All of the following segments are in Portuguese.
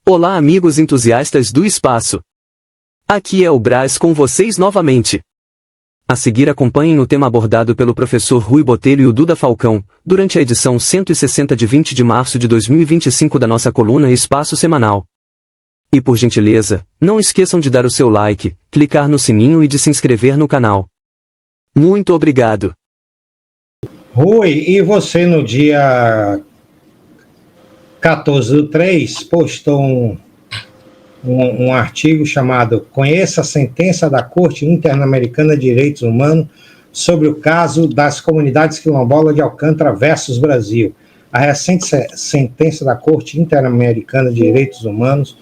Olá, amigos entusiastas do espaço. Aqui é o Brás com vocês novamente. A seguir acompanhem o tema abordado pelo professor Rui Botelho e o Duda Falcão, durante a edição 160 de 20 de março de 2025 da nossa coluna Espaço Semanal. E por gentileza, não esqueçam de dar o seu like, clicar no sininho e de se inscrever no canal. Muito obrigado. Rui, e você no dia 14/3 postou um artigo chamado Conheça a sentença da Corte Interamericana de Direitos Humanos sobre o caso das comunidades quilombolas de Alcântara versus Brasil. A recente sentença da Corte Interamericana de Direitos Humanos,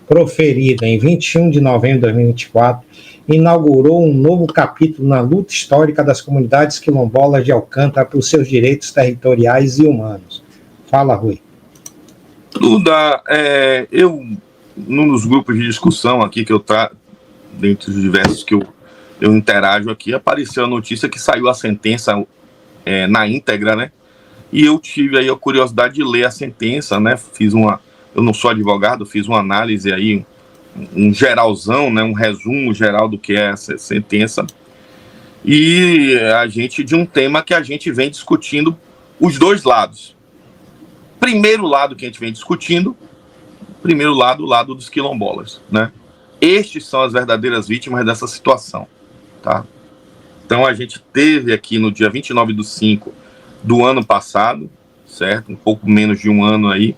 proferida em 21 de novembro de 2024, inaugurou um novo capítulo na luta histórica das comunidades quilombolas de Alcântara por seus direitos territoriais e humanos. Fala, Rui. Duda, num dos grupos de discussão aqui que eu trago, dentre os diversos que eu interajo aqui, apareceu a notícia que saiu a sentença na íntegra, né? E eu tive aí a curiosidade de ler a sentença, né? Eu não sou advogado, fiz uma análise aí, um geralzão, né? Um resumo geral do que é essa sentença. E de um tema que a gente vem discutindo os dois lados. Primeiro lado que a gente vem discutindo, o lado dos quilombolas, né? Estes são as verdadeiras vítimas dessa situação, tá? Então a gente teve aqui no dia 29/5 do ano passado, certo? Um pouco menos de um ano aí,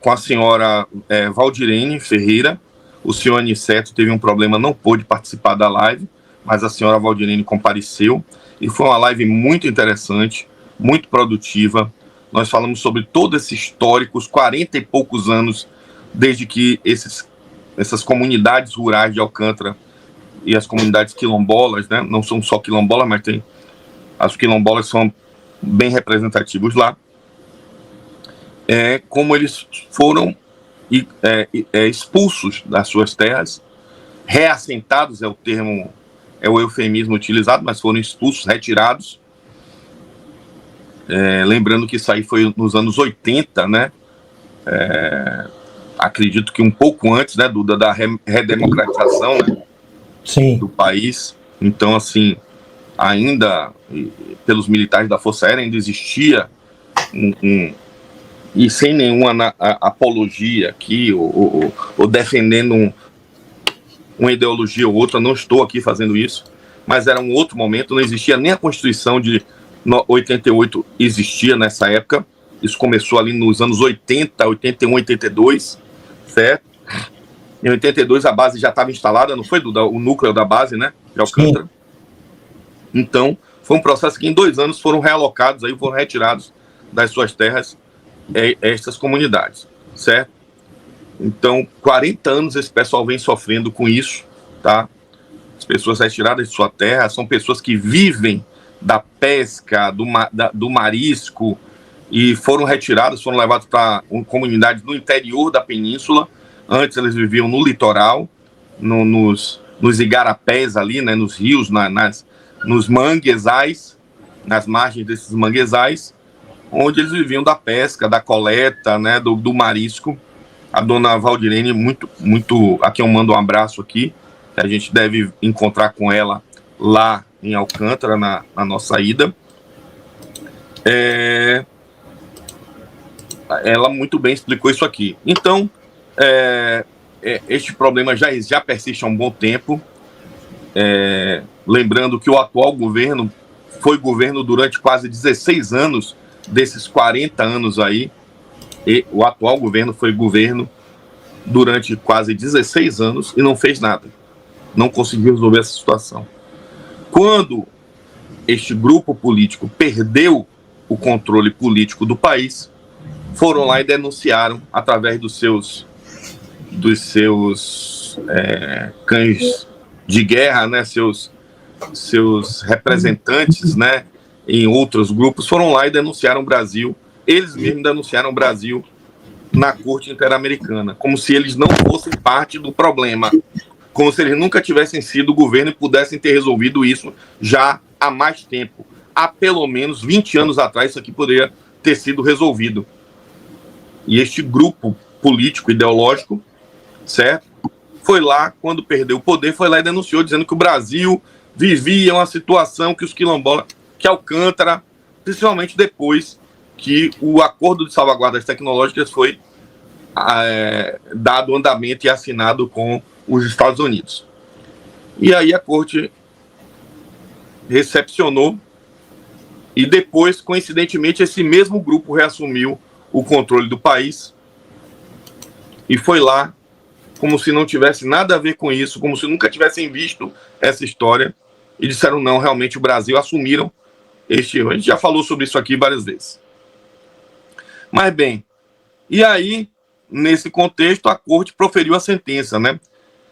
com a senhora Valdirene Ferreira. O senhor Aniceto teve um problema, não pôde participar da live, mas a senhora Valdirene compareceu, e foi uma live muito interessante, muito produtiva. Nós falamos sobre todo esse histórico, os 40 e poucos anos, desde que essas comunidades rurais de Alcântara e as comunidades quilombolas, né, não são só quilombolas, mas as quilombolas são bem representativos lá, como eles foram expulsos das suas terras, reassentados é o eufemismo utilizado, mas foram expulsos, retirados. Lembrando que isso aí foi nos anos 80, né? Acredito que um pouco antes, né, da redemocratização, né, Sim, do país. Então, assim, ainda pelos militares da Força Aérea ainda existia e sem nenhuma apologia aqui ou defendendo uma ideologia ou outra, não estou aqui fazendo isso, mas era um outro momento, não existia nem a Constituição de 88 existia nessa época. Isso começou ali nos anos 80, 81, 82, certo? Em 82 a base já estava instalada, não foi, Duda? O núcleo da base, né, de Alcântara. Sim. Então, foi um processo que em 2 anos foram realocados, aí foram retirados das suas terras estas comunidades, certo? Então, 40 anos esse pessoal vem sofrendo com isso, tá? As pessoas retiradas de sua terra são pessoas que vivem da pesca, do marisco, e foram retirados, foram levados para comunidades no interior da península. Antes eles viviam no litoral, nos igarapés ali, né, nos rios, nos manguezais, nas margens desses manguezais, onde eles viviam da pesca, da coleta, né, do marisco. A dona Valdirene, muito, aqui eu mando um abraço aqui, a gente deve encontrar com ela lá em Alcântara, na nossa ida. Ela muito bem explicou isso aqui. Então, este problema já persiste há um bom tempo. Lembrando que o atual governo foi governo durante quase 16 anos, desses 40 anos aí, e o atual governo foi governo durante quase 16 anos e não fez nada. Não conseguiu resolver essa situação. Quando este grupo político perdeu o controle político do país, foram lá e denunciaram, através dos seus cães de guerra, né, seus representantes, né, em outros grupos, foram lá e denunciaram o Brasil. Eles mesmos denunciaram o Brasil na Corte Interamericana, como se eles não fossem parte do problema, como se eles nunca tivessem sido governo e pudessem ter resolvido isso já há mais tempo. Há pelo menos 20 anos atrás isso aqui poderia ter sido resolvido. E este grupo político, ideológico, certo? Foi lá, quando perdeu o poder, foi lá e denunciou, dizendo que o Brasil vivia uma situação que os quilombolas, que Alcântara, principalmente depois que o acordo de salvaguardas tecnológicas foi dado andamento e assinado com os Estados Unidos. E aí a corte recepcionou e depois, coincidentemente, esse mesmo grupo reassumiu o controle do país e foi lá como se não tivesse nada a ver com isso, como se nunca tivessem visto essa história, e disseram não, realmente o Brasil assumiram este erro. A gente já falou sobre isso aqui várias vezes. Mas bem, e aí, nesse contexto, a corte proferiu a sentença, né?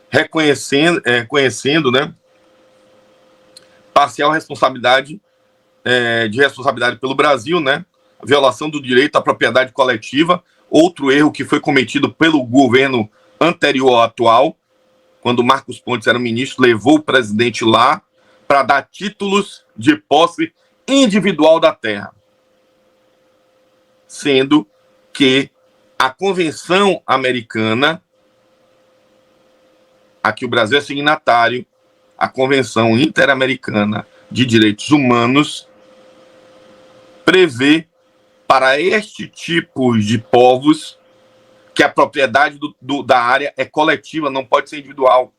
Reconhecendo, né, parcial responsabilidade, de responsabilidade pelo Brasil, né? Violação do direito à propriedade coletiva, outro erro que foi cometido pelo governo anterior ao atual, quando Marcos Pontes era ministro, levou o presidente lá para dar títulos de posse individual da terra. Sendo que a Convenção Americana, a que o Brasil é signatário, a Convenção Interamericana de Direitos Humanos, prevê para este tipo de povos que a propriedade da área é coletiva, não pode ser individual.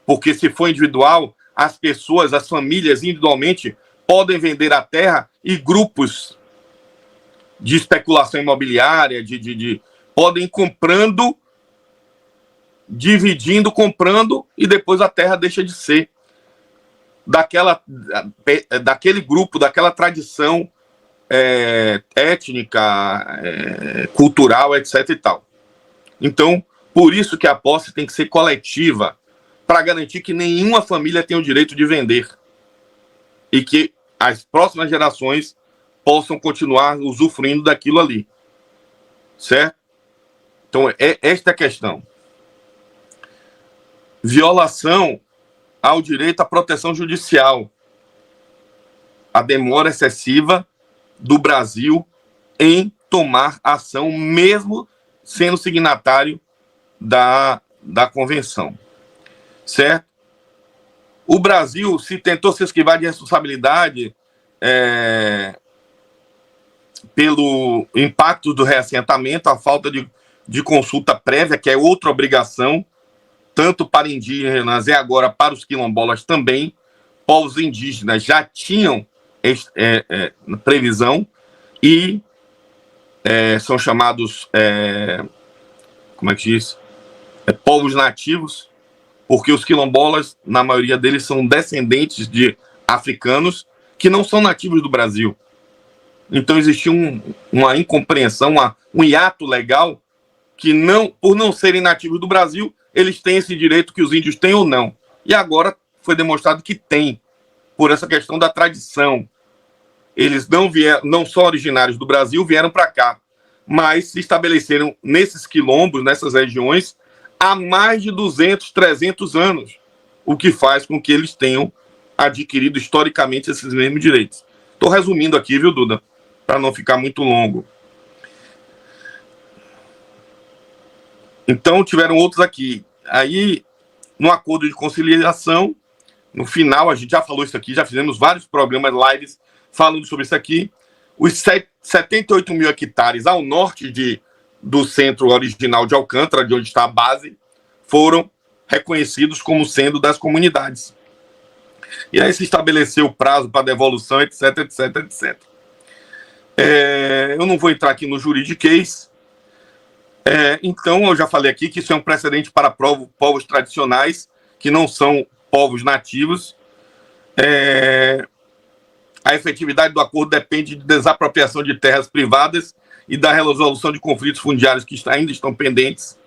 Porque se for individual, as pessoas, as famílias, individualmente, podem vender a terra e grupos de especulação imobiliária, podem ir comprando, dividindo, comprando, e depois a terra deixa de ser daquele grupo, daquela tradição étnica, cultural, etc. e tal. Então, por isso que a posse tem que ser coletiva, para garantir que nenhuma família tenha o direito de vender e que as próximas gerações possam continuar usufruindo daquilo ali. Certo? Então, esta é a questão. Violação ao direito à proteção judicial. A demora excessiva do Brasil em tomar ação, mesmo sendo signatário da convenção. Certo? O Brasil tentou se esquivar de responsabilidade pelo impacto do reassentamento, a falta de consulta prévia, que é outra obrigação, tanto para indígenas e agora para os quilombolas também. Povos indígenas já tinham previsão e são chamados, como é que diz? Povos nativos, porque os quilombolas, na maioria deles, são descendentes de africanos que não são nativos do Brasil. Então existia uma incompreensão, um hiato legal, que por não serem nativos do Brasil, eles têm esse direito que os índios têm ou não. E agora foi demonstrado que tem, por essa questão da tradição. Eles não são originários do Brasil, vieram para cá, mas se estabeleceram nesses quilombos, nessas regiões, há mais de 200, 300 anos, o que faz com que eles tenham adquirido historicamente esses mesmos direitos. Estou resumindo aqui, viu, Duda? Para não ficar muito longo. Então, tiveram outros aqui. Aí, no acordo de conciliação, no final, a gente já falou isso aqui, já fizemos vários programas, lives, falando sobre isso aqui. Os 78 mil hectares ao norte do centro original de Alcântara, de onde está a base, foram reconhecidos como sendo das comunidades. E aí se estabeleceu o prazo para devolução, etc, etc, etc. Eu não vou entrar aqui no juridiquês. Então, eu já falei aqui que isso é um precedente para povos tradicionais, que não são povos nativos. A efetividade do acordo depende de desapropriação de terras privadas e da resolução de conflitos fundiários que ainda estão pendentes.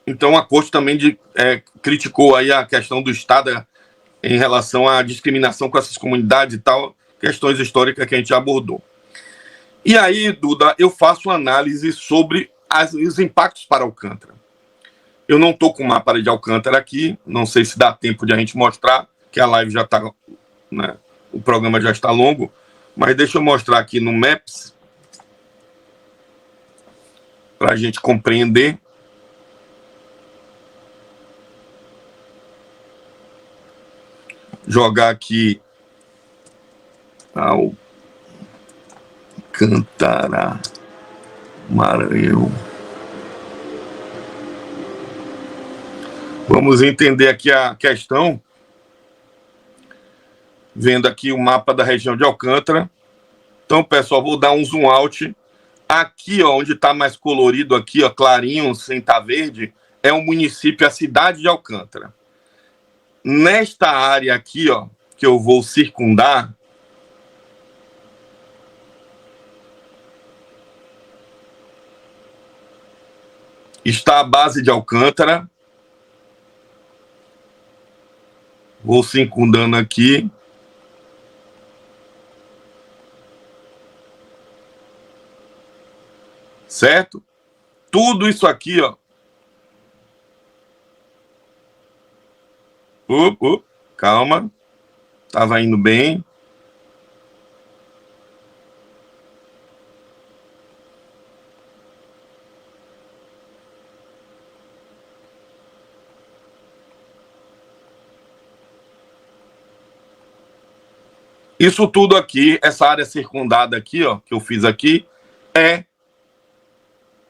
Então, a Corte também criticou aí a questão do Estado em relação à discriminação com essas comunidades e tal, questões históricas que a gente já abordou. E aí, Duda, eu faço uma análise sobre os impactos para Alcântara. Eu não estou com o mapa de Alcântara aqui, não sei se dá tempo de a gente mostrar, que a live já está, né, o programa já está longo, mas deixa eu mostrar aqui no Maps para a gente compreender. Jogar aqui Alcântara, Maranhão. Vamos entender aqui a questão. Vendo aqui o mapa da região de Alcântara. Então, pessoal, vou dar um zoom out. Aqui, ó, onde está mais colorido aqui, ó, clarinho, sem estar verde, é o município, a cidade de Alcântara. Nesta área aqui, ó, que eu vou circundar, está a base de Alcântara. Vou circundando aqui. Certo? Tudo isso aqui, ó. Calma. Tava indo bem. Isso tudo aqui, essa área circundada aqui, ó, que eu fiz aqui, é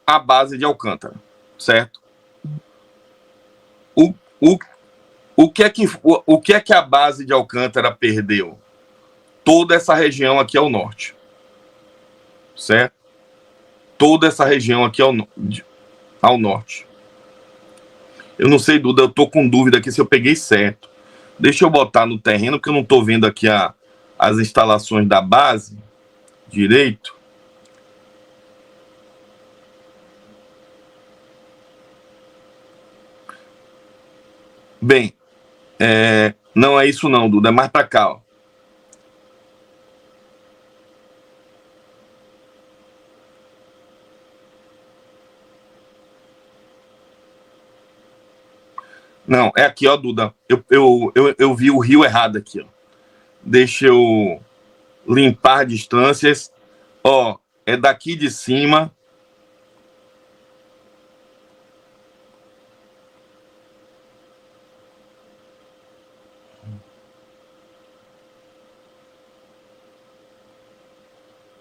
a base de Alcântara, certo? O que é que a base de Alcântara perdeu? Toda essa região aqui ao norte, certo? Toda essa região aqui ao norte. Eu não sei, Duda, eu tô com dúvida aqui se eu peguei certo. Deixa eu botar no terreno, porque eu não tô vendo aqui as instalações da base direito. Bem, não é isso não, Duda, é mais para cá, ó. Não, é aqui, ó, Duda. Eu vi o rio errado aqui, ó. Deixa eu limpar distâncias. Ó, é daqui de cima.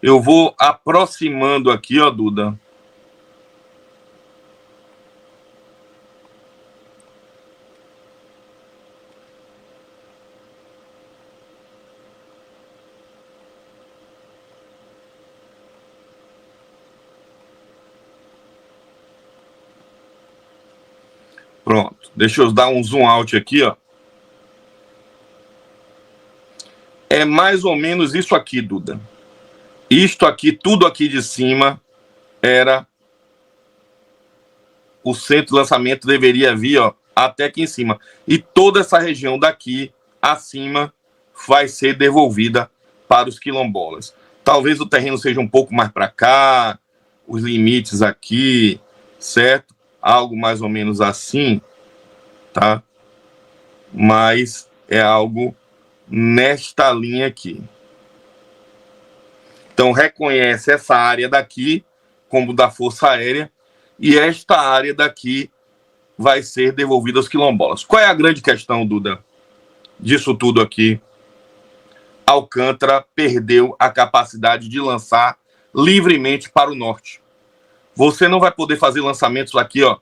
Eu vou aproximando aqui, ó, Duda. Pronto. Deixa eu dar um zoom out aqui, ó. É mais ou menos isso aqui, Duda. Isto aqui, tudo aqui de cima, era o centro de lançamento, deveria vir, ó, até aqui em cima. E toda essa região daqui, acima, vai ser devolvida para os quilombolas. Talvez o terreno seja um pouco mais para cá, os limites aqui, certo? Algo mais ou menos assim, tá? Mas é algo nesta linha aqui. Então, reconhece essa área daqui como da Força Aérea e esta área daqui vai ser devolvida aos quilombolas. Qual é a grande questão, Duda, disso tudo aqui? Alcântara perdeu a capacidade de lançar livremente para o norte. Você não vai poder fazer lançamentos aqui, ó.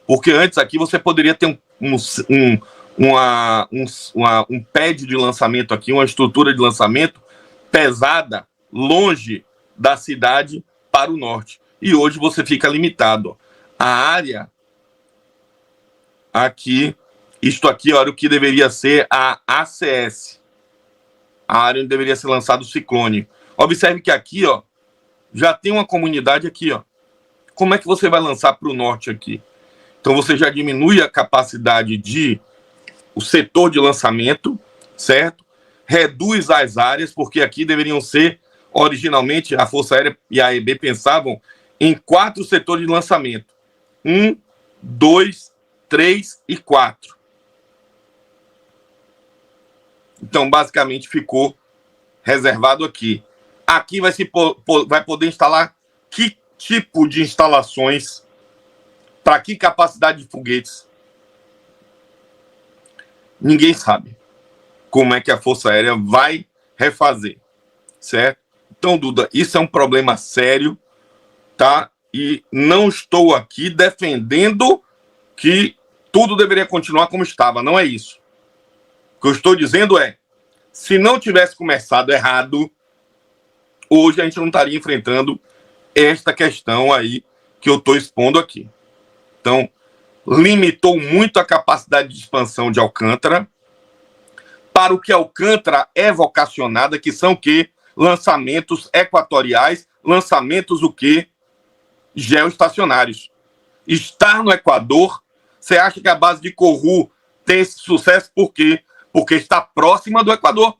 Porque antes aqui você poderia ter um pad de lançamento aqui, uma estrutura de lançamento pesada, longe da cidade para o norte. E hoje você fica limitado. A área aqui, isto aqui, olha o que deveria ser a ACS. A área onde deveria ser lançado o ciclone. Observe que aqui, ó, já tem uma comunidade aqui, ó. Como é que você vai lançar para o norte aqui? Então você já diminui a capacidade o setor de lançamento, certo? Reduz as áreas, porque aqui deveriam ser, originalmente, a Força Aérea e a AEB pensavam em 4 setores de lançamento. 1, 2, 3 e 4. Então, basicamente, ficou reservado aqui. Aqui vai poder instalar tipo de instalações, para que capacidade de foguetes. Ninguém sabe como é que a Força Aérea vai refazer, certo? Então, Duda, isso é um problema sério, tá? E não estou aqui defendendo que tudo deveria continuar como estava, não é isso. O que eu estou dizendo é, se não tivesse começado errado, hoje a gente não estaria enfrentando esta questão aí que eu estou expondo aqui. Então, limitou muito a capacidade de expansão de Alcântara para o que Alcântara é vocacionada, que são o quê? Lançamentos equatoriais, lançamentos o quê? Geoestacionários. Estar no Equador, você acha que a base de Kourou tem esse sucesso por quê? Porque está próxima do Equador.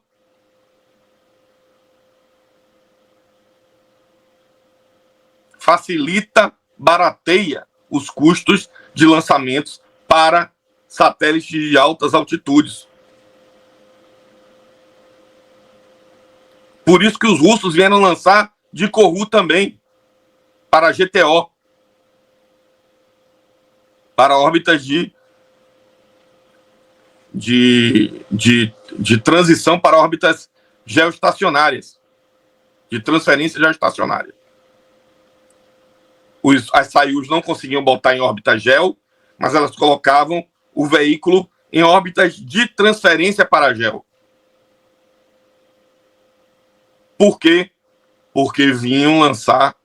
Facilita, barateia os custos de lançamentos para satélites de altas altitudes. Por isso que os russos vieram lançar de Kourou também, para GTO, para órbitas de transição para órbitas geoestacionárias, de transferência geoestacionária. As Soyuz não conseguiam botar em órbita geo, mas elas colocavam o veículo em órbitas de transferência para geo. Por quê? Porque vinham lançar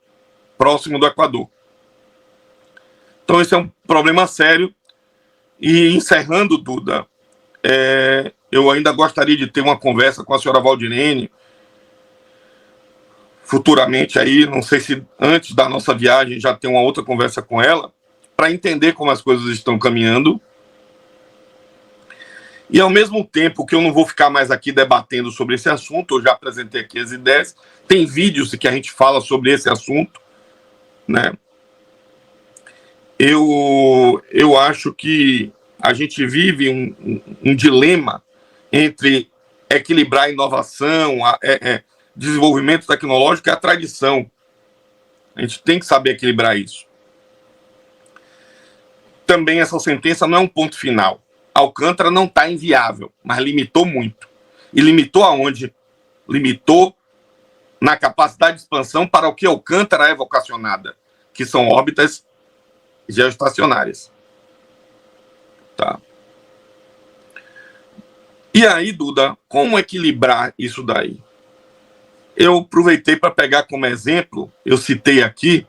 próximo do Equador. Então, esse é um problema sério. E, encerrando, Duda, eu ainda gostaria de ter uma conversa com a senhora Valdirene, futuramente aí, não sei se antes da nossa viagem já tem uma outra conversa com ela, para entender como as coisas estão caminhando. E, ao mesmo tempo que eu não vou ficar mais aqui debatendo sobre esse assunto, eu já apresentei aqui as ideias, tem vídeos que a gente fala sobre esse assunto, né? Eu acho que a gente vive um dilema entre equilibrar a inovação, desenvolvimento tecnológico e a tradição. A gente tem que saber equilibrar isso. Também essa sentença não é um ponto final. Alcântara não está inviável, mas limitou muito. E limitou aonde? Limitou na capacidade de expansão para o que Alcântara é vocacionada, que são órbitas geoestacionárias. Tá. E aí, Duda, como equilibrar isso daí? Eu aproveitei para pegar como exemplo, eu citei aqui,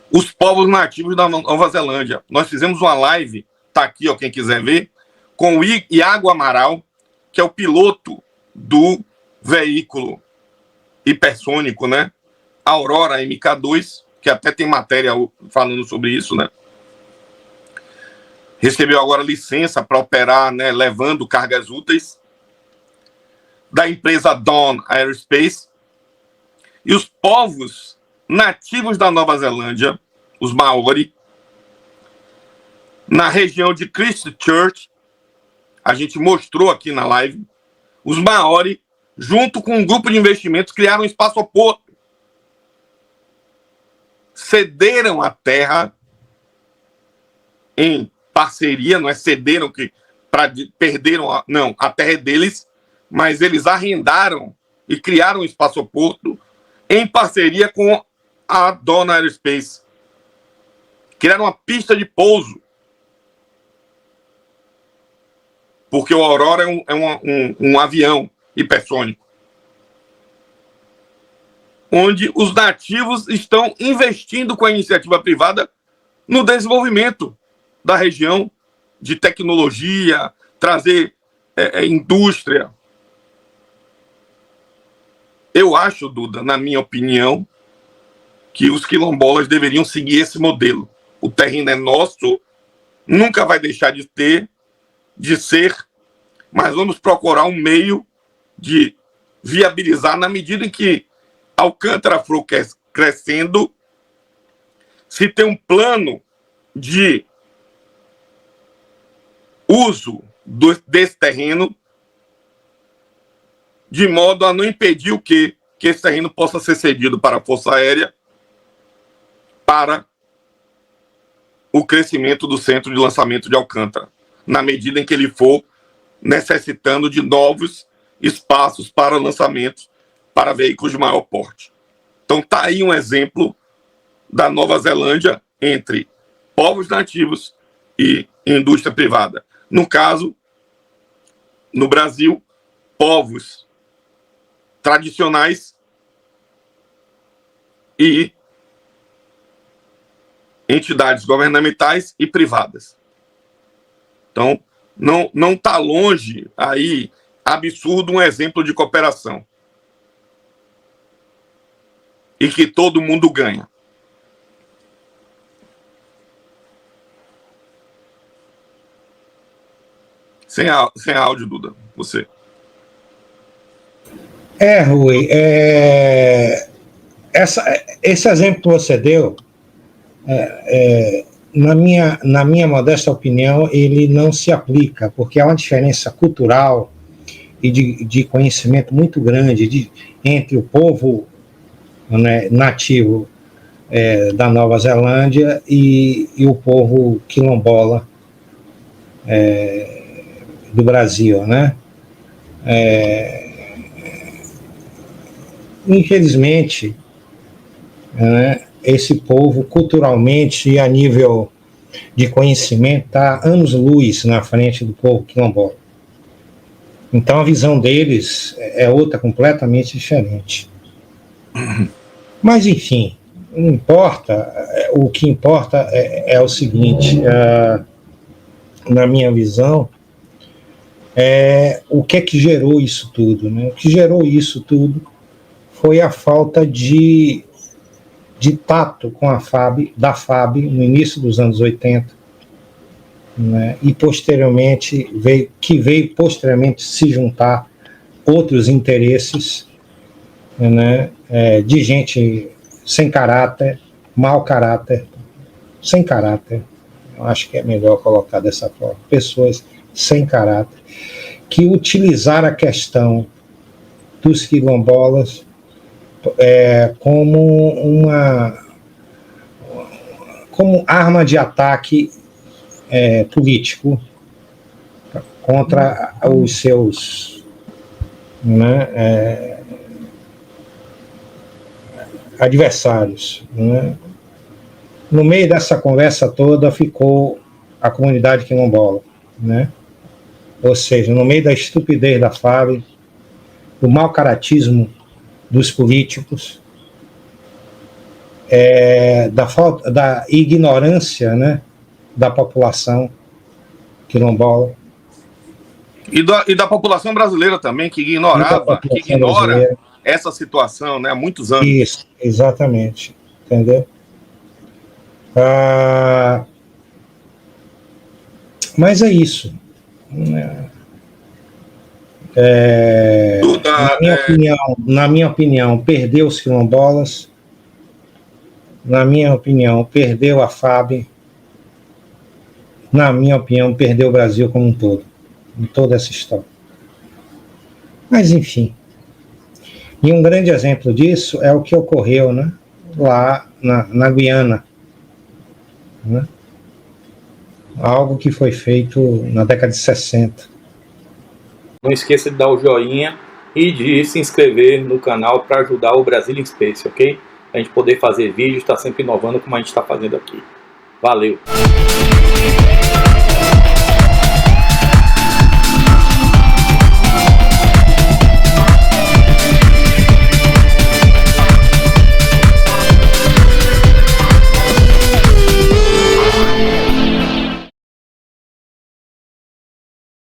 os povos nativos da Nova Zelândia. Nós fizemos uma live, tá aqui, ó, quem quiser ver, com o Iago Amaral, que é o piloto do veículo hipersônico, né? Aurora MK2, que até tem matéria falando sobre isso, né? Recebeu agora licença para operar, né, levando cargas úteis, da empresa Dawn Aerospace. E os povos nativos da Nova Zelândia, os Maori, na região de Christchurch, a gente mostrou aqui na live, os Maori, junto com um grupo de investimentos, criaram um espaçoporto. Cederam a terra em parceria, não é cederam que perderam, não, a terra é deles, mas eles arrendaram e criaram um espaçoporto em parceria com a Dawn Aerospace. Criaram uma pista de pouso. Porque o Aurora é um avião hipersônico. Onde os nativos estão investindo com a iniciativa privada no desenvolvimento da região, de tecnologia, trazer indústria. Eu acho, Duda, na minha opinião, que os quilombolas deveriam seguir esse modelo. O terreno é nosso, nunca vai deixar de ser, mas vamos procurar um meio de viabilizar na medida em que Alcântara for crescendo, se tem um plano de uso desse terreno, de modo a não impedir o quê? Que esse terreno possa ser cedido para a Força Aérea para o crescimento do centro de lançamento de Alcântara, na medida em que ele for necessitando de novos espaços para lançamento para veículos de maior porte. Então está aí um exemplo da Nova Zelândia entre povos nativos e indústria privada. No caso, no Brasil, povos tradicionais e entidades governamentais e privadas. Então, não está longe aí, absurdo, um exemplo de cooperação. E que todo mundo ganha. Sem áudio, Duda, você. Rui, esse exemplo que você deu, na minha modesta opinião, ele não se aplica, porque há uma diferença cultural e de conhecimento muito grande entre o povo, né, nativo da Nova Zelândia e o povo quilombola do Brasil, né? Infelizmente, né, esse povo, culturalmente e a nível de conhecimento, está anos-luz na frente do povo quilombola. Então, a visão deles é outra, completamente diferente. Mas, enfim, não importa. O que importa é o seguinte, na minha visão, o que é que gerou isso tudo, né? O que gerou isso tudo foi a falta de tato com a FAB, no início dos anos 80, né? E posteriormente veio posteriormente se juntar outros interesses, né? De gente sem caráter, mau caráter, sem caráter, eu acho que é melhor colocar dessa forma, pessoas sem caráter, que utilizaram a questão dos quilombolas como arma de ataque político contra os seus, né, adversários, né? No meio dessa conversa toda ficou a comunidade quilombola, né? Ou seja, no meio da estupidez da FAB, do mau caratismo dos políticos, da ignorância, né, da população quilombola. E da população brasileira também, que ignora brasileira essa situação, né, há muitos anos. Isso, exatamente. Entendeu? Mas é isso. Na minha opinião, perdeu os quilombolas. Na minha opinião, perdeu a FAB. Na minha opinião, perdeu o Brasil como um todo, em toda essa história. Mas, enfim. E um grande exemplo disso é o que ocorreu, né, lá na Guiana, né? Algo que foi feito na década de 60. Não esqueça de dar o joinha e de se inscrever no canal para ajudar o Brazilian Space, ok? A gente poder fazer vídeos, está sempre inovando como a gente está fazendo aqui. Valeu!